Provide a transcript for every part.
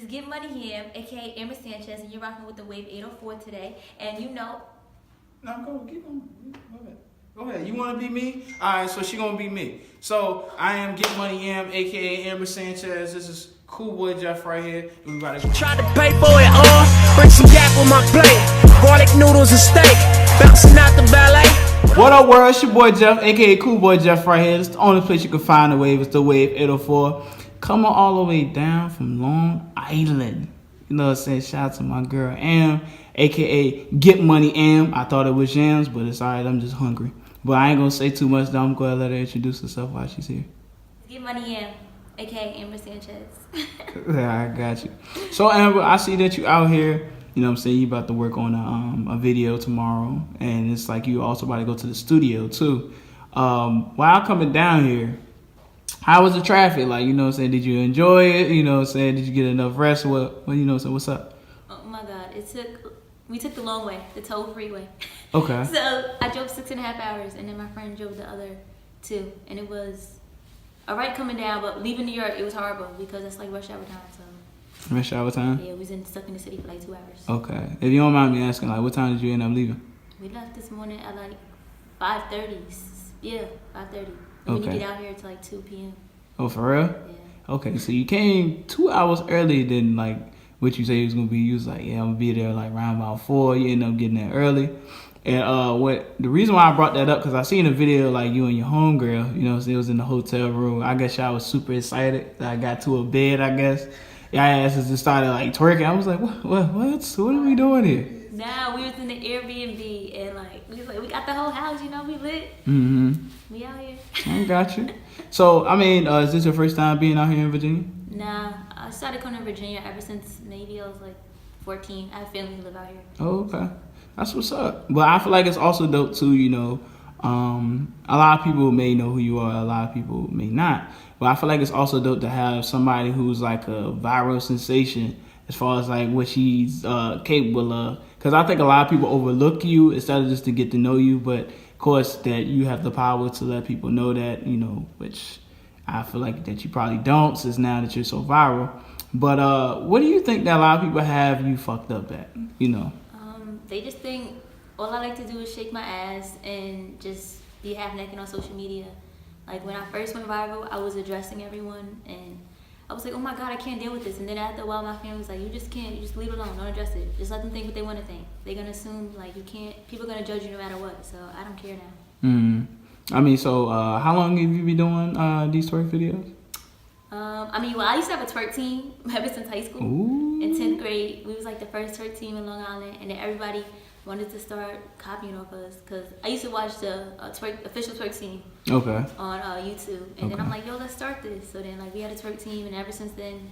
It's Get Money Him, aka Amber Sanchez, and you're rocking with the Wave 804 today. And you know. No, keep on. Go ahead. You want to be me? All right, so she gonna be me. So I am Get Money Him, aka Amber Sanchez. This is Cool Boy Jeff right here. We about to try to pay for it all. Bring some yak with my plate. Garlic noodles and steak. Bouncing out the ballet. What up, world? It's your boy Jeff, aka Cool Boy Jeff right here. It's the only place you can find the wave. It's the Wave 804. Coming all the way down from Long Island. You know what I'm saying? Shout out to my girl Am, aka Get Money Am. I thought it was Yams, but it's alright. I'm just hungry. But I ain't gonna say too much though. I'm gonna let her introduce herself while she's here. Get Money Him, aka Amber Sanchez. Yeah, I got you. So Amber, I see that you out here. You know what I'm saying? You about to work on a video tomorrow, and it's like you also about to go to the studio too. While coming down here, how was the traffic? Like, you know what I'm saying? Did you enjoy it? You know what I'm saying? Did you get enough rest? What you know what I'm saying? What's up? Oh my God, we took the long way, the toll freeway. Okay. So I drove 6.5 hours, and then my friend drove the other 2, and it was all right coming down, but leaving New York, it was horrible because it's like rush hour time. So Rush hour time? yeah, we was stuck in the city for like 2 hours. Okay. If you don't mind me asking, like, what time did you end up leaving? We left this morning at like 5:30. Yeah, 5:30. And we didn't get out here till like 2 p.m. Oh, for real? Yeah. Okay, so you came 2 hours earlier than like what you say you was gonna be. You was like, yeah, I'm gonna be there like around about 4. You end up getting there early. And what the reason why I brought that up, because I seen a video like you and your homegirl, you know, it was in the hotel room. I guess y'all was super excited that I got to a bed, I guess. Y'all asses just started like twerking. I was like, what are we doing here? Nah, we was in the Airbnb and like we got the whole house, you know, we lit. Mm-hmm. We out here. I got you. So I mean, is this your first time being out here in Virginia? Nah, I started coming to Virginia ever since maybe I was like 14. I have family who live out here. Oh, okay. That's what's up. But I feel like it's also dope too, you know. A lot of people may know who you are, a lot of people may not. But I feel like it's also dope to have somebody who's like a viral sensation as far as like what she's capable of. Because I think a lot of people overlook you instead of just to get to know you. But of course that you have the power to let people know that, you know, which I feel like that you probably don't since now that you're so viral. But what do you think that a lot of people have you fucked up at, you know? They just think all I like to do is shake my ass and just be half naked on social media. Like when I first went viral, I was addressing everyone and I was like, oh my God, I can't deal with this. And then after a while, my family was like, you just can't, you just leave it alone, don't address it. Just let them think what they want to think. They're going to assume like you can't, people are going to judge you no matter what. So I don't care now. I mean, so how long have you been doing these twerk videos? I used to have a twerk team ever since high school. Ooh. In 10th grade, we was like the first twerk team in Long Island, and then everybody wanted to start copying off us because I used to watch the official twerk team on YouTube, and then I'm like, yo, let's start this. So then like we had a twerk team, and ever since then,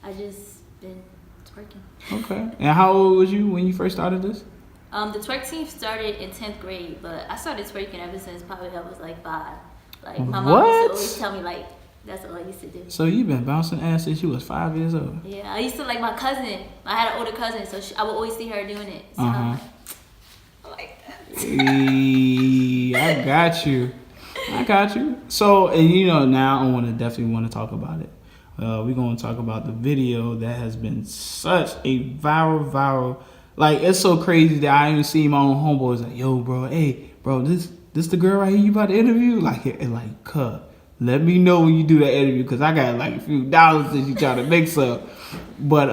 I just been twerking. Okay. And how old was you when you first started this? The twerk team started in 10th grade, but I started twerking ever since probably I was like 5. Like my mom used to always tell me like, that's all I used to do. So you've been bouncing ass since you was 5 years old? Yeah, I used to like my cousin. I had an older cousin, so I would always see her doing it. So I'm like that. Hey, I got you. So, and you know, now I definitely want to talk about it. We're going to talk about the video that has been such a viral. Like, it's so crazy that I even see my own homeboys like, yo, bro, hey, bro, this the girl right here you about to interview? Like, cut. Let me know when you do that interview because I got like a few dollars that you try to make some. But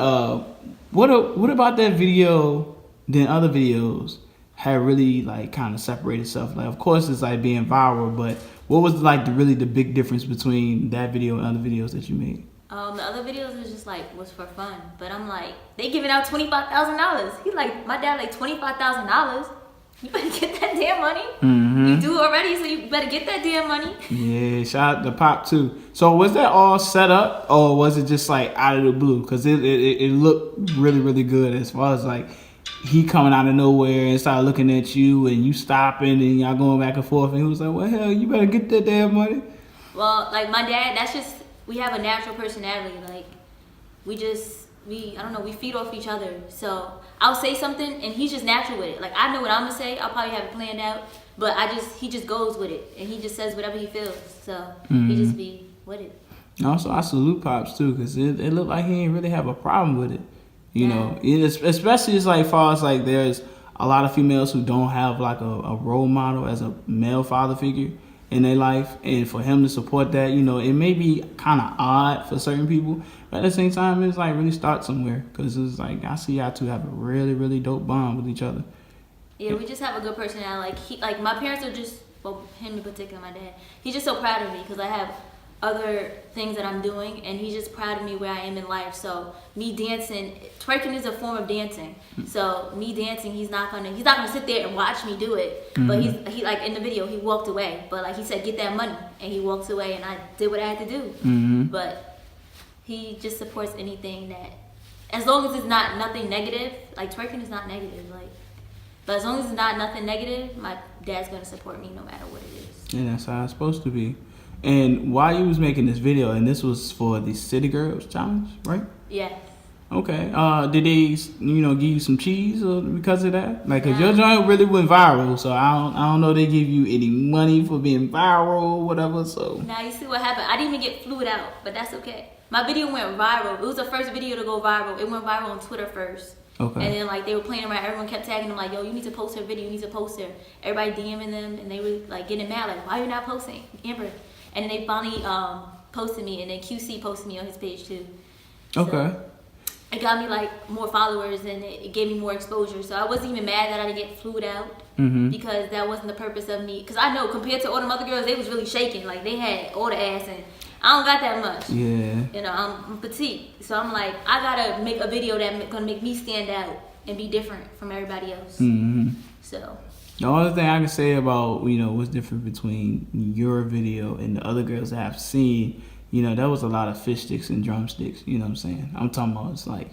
what about that video than other videos have really like kind of separated itself? Like, of course it's like being viral, but what was like the big difference between that video and other videos that you made? The other videos was just like was for fun, but I'm like they giving out $25,000. He's like my dad like $25,000. You better get that damn money. Mm-hmm. You do already, so you better get that damn money. Yeah, shout out to Pop too. So was that all set up, or was it just like out of the blue? Because it looked really, really good as far as like he coming out of nowhere and started looking at you and you stopping and y'all going back and forth and he was like, well, hell, you better get that damn money. Well, like my dad, that's just, we have a natural personality. Like we feed off each other. So I'll say something and he's just natural with it. Like I know what I'm gonna say. I'll probably have it planned out, but he just goes with it and he just says whatever he feels. So he just be with it. And also, I salute Pops too, because it looked like he didn't really have a problem with it. You know, especially it's like far as like there's a lot of females who don't have like a role model as a male father figure in their life, and for him to support that, you know, it may be kind of odd for certain people, but at the same time, it's like really start somewhere, because it's like I see y'all two have a really, really dope bond with each other. Yeah, we just have a good personality. Like my parents are just, well, him in particular, my dad. He's just so proud of me because I have other things that I'm doing, and he's just proud of me where I am in life. So me dancing, twerking is a form of dancing. So me dancing, he's not gonna sit there and watch me do it. But he like in the video, he walked away. But like he said, get that money, and he walked away, and I did what I had to do. But he just supports anything that, as long as it's not nothing negative. Like twerking is not negative, like. But as long as it's not nothing negative, my dad's gonna support me no matter what it is. And that's how it's supposed to be. And while you was making this video, and this was for the City Girls Challenge, right? Yeah. Okay. Did they, give you some cheese because of that? Like, cause your joint really went viral, so I don't know if they give you any money for being viral or whatever. So. Now you see what happened. I didn't even get flued out, but that's okay. My video went viral. It was the first video to go viral. It went viral on Twitter first. Okay. And then like they were playing around, everyone kept tagging them like, yo, you need to post her video, you need to post her. Everybody DMing them, and they were like getting mad, like, why are you not posting, Amber? And then they finally posted me, and then QC posted me on his page too. So Okay. it got me like more followers, and it gave me more exposure. So I wasn't even mad that I didn't get flued out, because that wasn't the purpose of me. Because I know compared to all them other girls, they was really shaking. Like they had all the ass, and I don't got that much. Yeah. You know, I'm petite. So I'm like, I gotta make a video that's gonna make me stand out and be different from everybody else. So. The only thing I can say about, what's different between your video and the other girls that I've seen, there was a lot of fish sticks and drumsticks, you know what I'm saying? I'm talking about, it's like,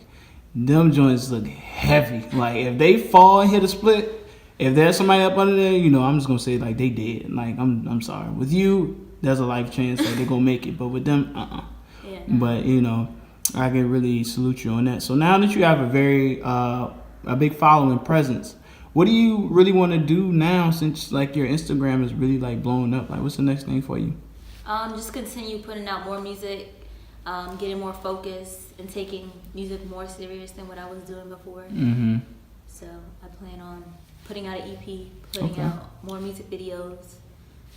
them joints look heavy. Like, if they fall and hit a split, if there's somebody up under there, I'm just gonna say, like, they dead. Like, I'm sorry. With you, there's a life chance that they're gonna make it, but with them, Yeah. But, I can really salute you on that. So now that you have a big following presence, what do you really want to do now, since like your Instagram is really like blowing up? Like, what's the next thing for you? Just continue putting out more music, getting more focus, and taking music more serious than what I was doing before. So I plan on putting out an EP, putting out more music videos.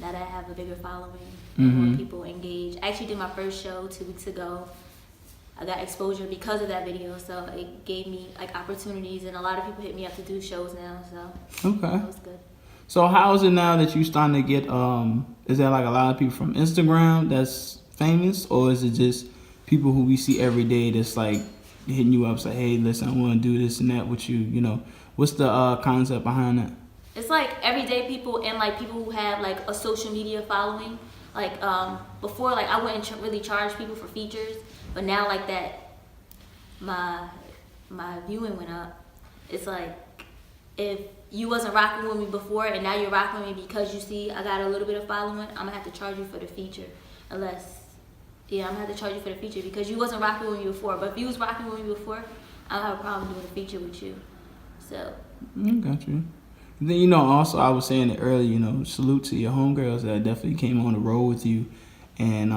Now that I have a bigger following, more people engage. I actually did my first show 2 weeks ago. I got exposure because of that video, so it gave me like opportunities, and a lot of people hit me up to do shows now, so that was good. So how is it now that you starting to get, is there like a lot of people from Instagram that's famous, or is it just people who we see every day that's like hitting you up, say, hey, listen, I want to do this and that with you, what's the concept behind that? It's like everyday people, and like people who have like a social media following. Like before, like I wouldn't really charge people for features, but now like that, my viewing went up. It's like if you wasn't rocking with me before, and now you're rocking with me because you see I got a little bit of following, I'm gonna have to charge you for the feature. I'm gonna have to charge you for the feature because you wasn't rocking with me before. But if you was rocking with me before, I don't have a problem doing a feature with you. So. Got you. Then, also I was saying it earlier, salute to your homegirls that definitely came on the road with you and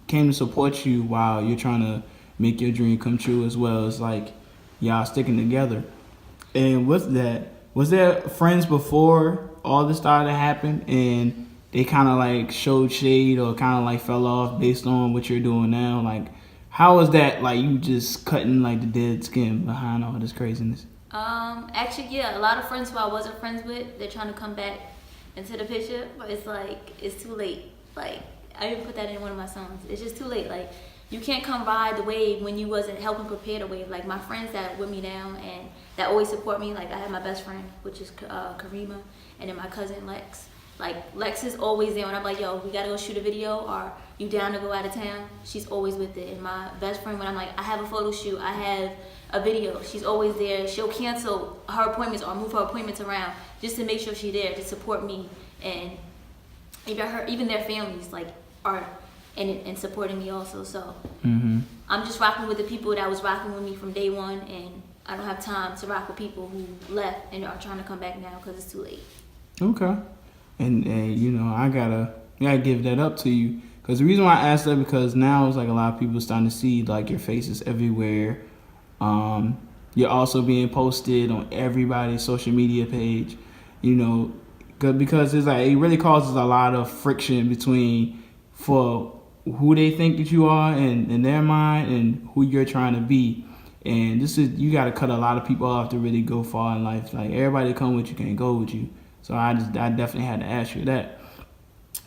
came to support you while you're trying to make your dream come true as well. It's like y'all sticking together. And with that, was there friends before all this started to happen and they kind of like showed shade or kind of like fell off based on what you're doing now? Like, how was that, like, you just cutting like the dead skin behind all this craziness? Actually, yeah, a lot of friends who I wasn't friends with, they're trying to come back into the picture, but it's like, it's too late. Like, I even put that in one of my songs. It's just too late. Like, you can't come ride the wave when you wasn't helping prepare the wave. Like, my friends that are with me now and that always support me, like, I have my best friend, which is Karima, and then my cousin Lex. Like, Lex is always there when I'm like, yo, we gotta go shoot a video, or you down to go out of town? She's always with it. And my best friend, when I'm like, I have a photo shoot, I have a video, she's always there. She'll cancel her appointments or move her appointments around just to make sure she's there to support me, and even their families like are and supporting me also. So I'm just rocking with the people that was rocking with me from day one, and I don't have time to rock with people who left and are trying to come back now because it's too late. Okay. And I gotta give that up to you, Because the reason why I asked that, because now it's like a lot of people starting to see like your faces everywhere. You're also being posted on everybody's social media page, you know, because it's like it really causes a lot of friction between for who they think that you are and in their mind and who you're trying to be. And this is, you got to cut a lot of people off to really go far in life. Like everybody that come with you can't go with you. So I definitely had to ask you that.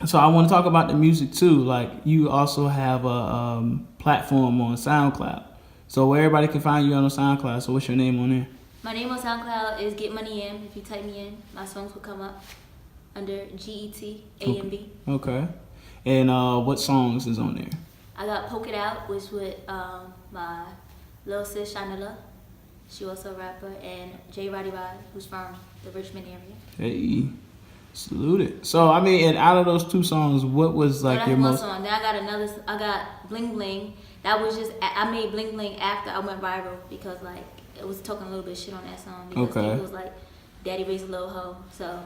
So I want to talk about the music too. Like you also have a platform on SoundCloud. So where everybody can find you on SoundCloud. So what's your name on there? My name on SoundCloud is Get Money In. If you type me in, my songs will come up under GETAMB. Okay. And what songs is on there? I got Poke It Out, which with my little sis Shanila. She also a rapper, and J Roddy Rod, who's from the Richmond area. Hey, salute it. So I mean, and out of those 2 songs, what was like your most? Song. Then I got Bling Bling. That was just, I made Bling Bling after I went viral because like it was talking a little bit shit on that song because people was like, Daddy raised a little hoe, so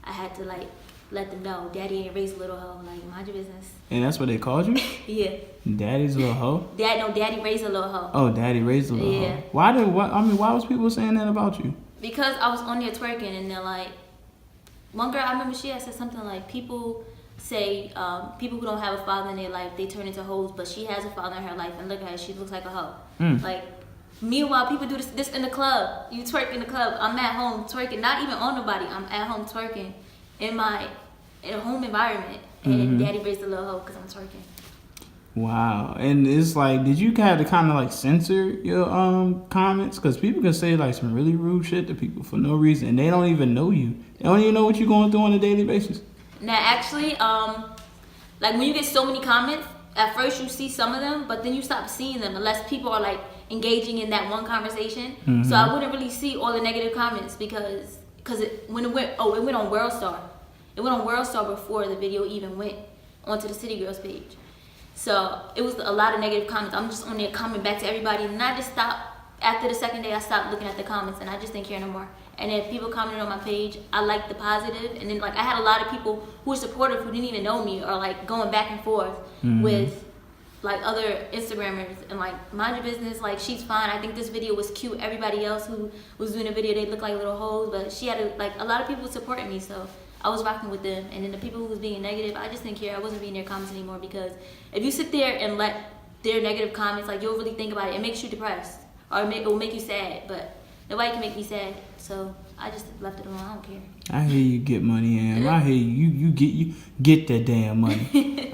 I had to like let them know Daddy ain't raised a little hoe. Like mind your business. And that's what they called you? Yeah. Daddy's a little hoe? Daddy raised a little hoe. Oh, Daddy raised a little hoe. Why was people saying that about you? Because I was on there twerking and they're like, one girl, I remember she had said something like, people say people who don't have a father in their life, they turn into hoes, but she has a father in her life and look at her, she looks like a hoe. Like, meanwhile, people do this in the club. You twerk in the club. I'm at home twerking, not even on nobody. I'm at home twerking in a home environment, and Daddy raised a little hoe because I'm twerking. Wow. And it's like, did you have to kind of like censor your comments? Because people can say like some really rude shit to people for no reason, and they don't even know you. They don't even know what you're going through on a daily basis. Now, actually, like when you get so many comments, at first you see some of them, but then you stop seeing them unless people are like engaging in that one conversation. So I wouldn't really see all the negative comments because it went on World Star. It went on World Star before the video even went onto the City Girls page. So it was a lot of negative comments. I'm just on there commenting back to everybody, and I just stopped. After the second day, I stopped looking at the comments, and I just didn't care no more. And if people commented on my page, I liked the positive, and then like I had a lot of people who were supportive who didn't even know me, or like going back and forth with like other Instagrammers, and like mind your business, like she's fine. I think this video was cute. Everybody else who was doing the video, they looked like little hoes, but she had a lot of people supporting me, so I was rocking with them. And then the people who was being negative, I just didn't care. I wasn't reading their comments anymore, because if you sit there and let their negative comments, like you'll really think about it. It makes you depressed, or it will make you sad. But nobody can make me sad, so I just left it alone. I don't care. I hear you get money, and I hear you get that damn money.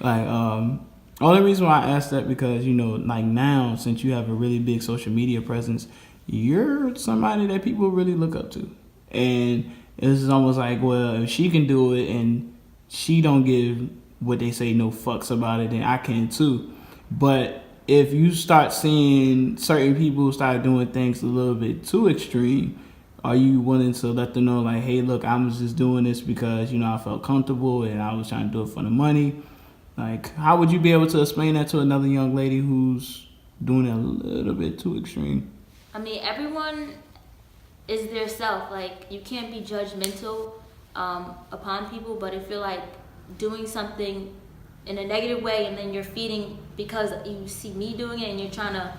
Like only reason why I asked that, because you know, like now, since you have a really big social media presence, you're somebody that people really look up to, and it's almost like, well, if she can do it and she don't give what they say no fucks about it, then I can too. But if you start seeing certain people start doing things a little bit too extreme, are you willing to let them know, like, hey, look, I was just doing this because, you know, I felt comfortable and I was trying to do it for the money? Like, how would you be able to explain that to another young lady who's doing it a little bit too extreme? I mean, everyone is their self. Like, you can't be judgmental upon people, but if you're like doing something in a negative way and then you're feeding because you see me doing it and you're trying to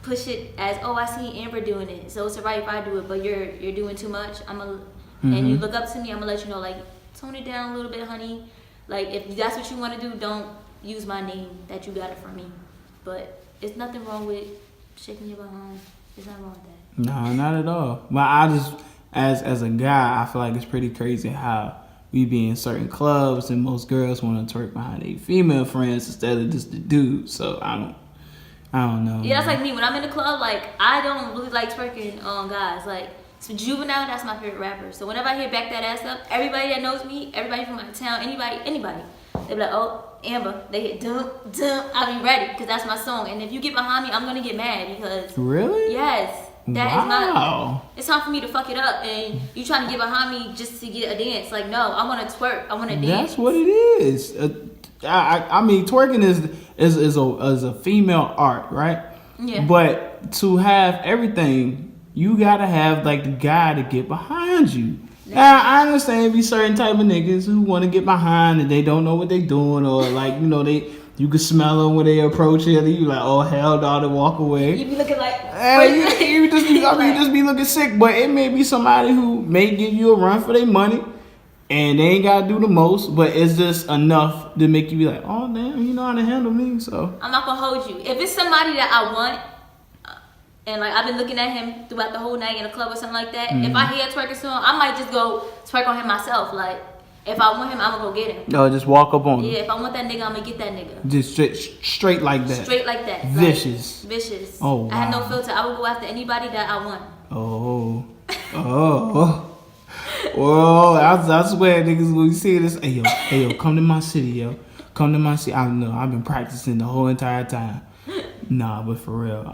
push it as, oh, I see Amber doing it, so it's alright if I do it, but you're doing too much, and you look up to me, I'm gonna let you know, like, tone it down a little bit, honey. Like, if that's what you want to do, don't use my name that you got it from me. But it's nothing wrong with shaking your behind. There's nothing wrong with that. No, not at all. But I just, as a guy, I feel like it's pretty crazy how we be in certain clubs and most girls want to twerk behind their female friends instead of just the dude. So I don't know. Yeah, that's like me. When I'm in the club, like, I don't really like twerking on guys. Like, so Juvenile, that's my favorite rapper. So whenever I hear Back That Ass Up, everybody that knows me, everybody from my town, anybody, they be like, oh, Amber, they hit dum, dum, I'll be ready, because that's my song. And if you get behind me, I'm going to get mad, because... Really? Yes. Wow. It's time for me to fuck it up, and you trying to get behind me just to get a dance. Like, no, I want to twerk. I want to dance. That's what it is. I mean, twerking is a female art, right? Yeah. But to have everything, you gotta have like the guy to get behind you. Now I understand be certain type of niggas who want to get behind and they don't know what they doing, or like you can smell them when they approach it. And you like, oh hell no, to walk away. You be looking like you just be looking sick. But it may be somebody who may give you a run for their money, and they ain't gotta do the most, but it's just enough to make you be like, oh damn, you know how to handle me. So I'm not gonna hold you. If it's somebody that I want, and like I've been looking at him throughout the whole night in a club or something like that, if I hear twerking song, I might just go twerk on him myself. Like if I want him, I'm gonna go get him. no, just walk up on him. Yeah, if I want that nigga, I'm gonna get that nigga. Just straight like that. Straight like that. Vicious. Like, vicious. Oh, wow. I have no filter. I will go after anybody that I want. Oh. Well, I swear, niggas, when you see this, hey yo, come to my city, yo. Come to my city. I don't know. I've been practicing the whole entire time. Nah, but for real.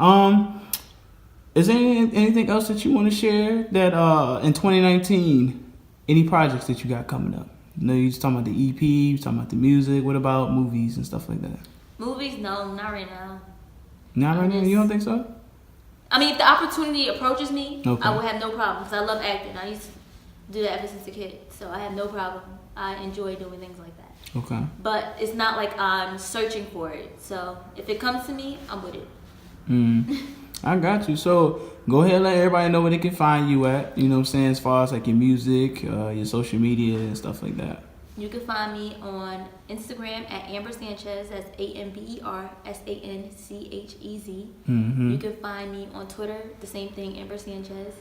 Is there anything else that you want to share that in 2019, any projects that you got coming up? You know, you just talking about the EP, you talking about the music. What about movies and stuff like that? Movies? No, not right now. Not right now? You don't think so? I mean, if the opportunity approaches me, Okay. I would have no problem because I love acting. I used to do that ever since a kid, so I have no problem. I enjoy doing things like that. Okay. But it's not like I'm searching for it. So if it comes to me, I'm with it. I got you. So go ahead and let everybody know where they can find you at. You know what I'm saying? As far as like your music, your social media and stuff like that. You can find me on Instagram at Amber Sanchez. That's AMBERSANCHEZ. You can find me on Twitter, the same thing, Amber Sanchez.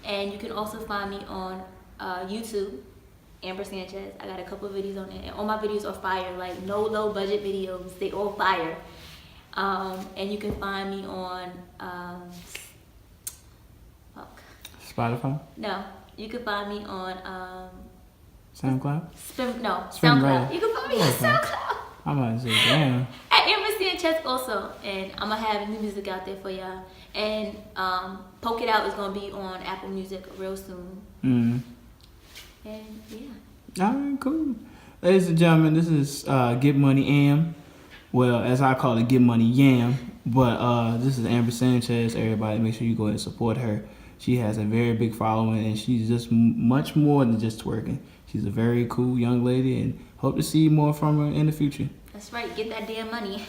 And you can also find me on YouTube, Amber Sanchez. I got a couple of videos on it, and all my videos are fire. Like no low budget videos, they all fire. And you can find me on Spotify? No, you can find me on SoundCloud? SoundCloud. You can find me on SoundCloud. I'm about to say, damn. At Amber Sanchez also, and I'm gonna have new music out there for y'all. And Poke It Out is gonna be on Apple Music real soon. And yeah. All right, cool. Ladies and gentlemen, this is Get Money Am. Well, as I call it, Get Money Yam. But this is Amber Sanchez. Everybody, make sure you go ahead and support her. She has a very big following, and she's just much more than just twerking. She's a very cool young lady, and hope to see more from her in the future. That's right. Get that damn money.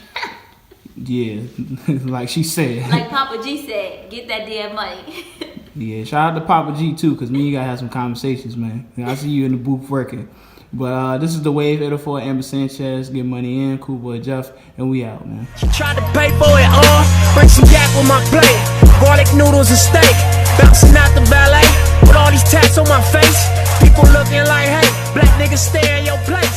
Yeah, like she said. Like Papa G said, get that damn money. Yeah, shout out to Papa G too, cause me and you gotta have some conversations, man. I see you in the booth working. But this is the Wave 804, Amber Sanchez, Get Money In, Cool Boy Jeff, and we out, man. Tried to pay for it all, bring some yak with my plate, garlic noodles and steak, bouncing out the ballet, with all these tats on my face, people looking like, hey, black niggas stay in your place.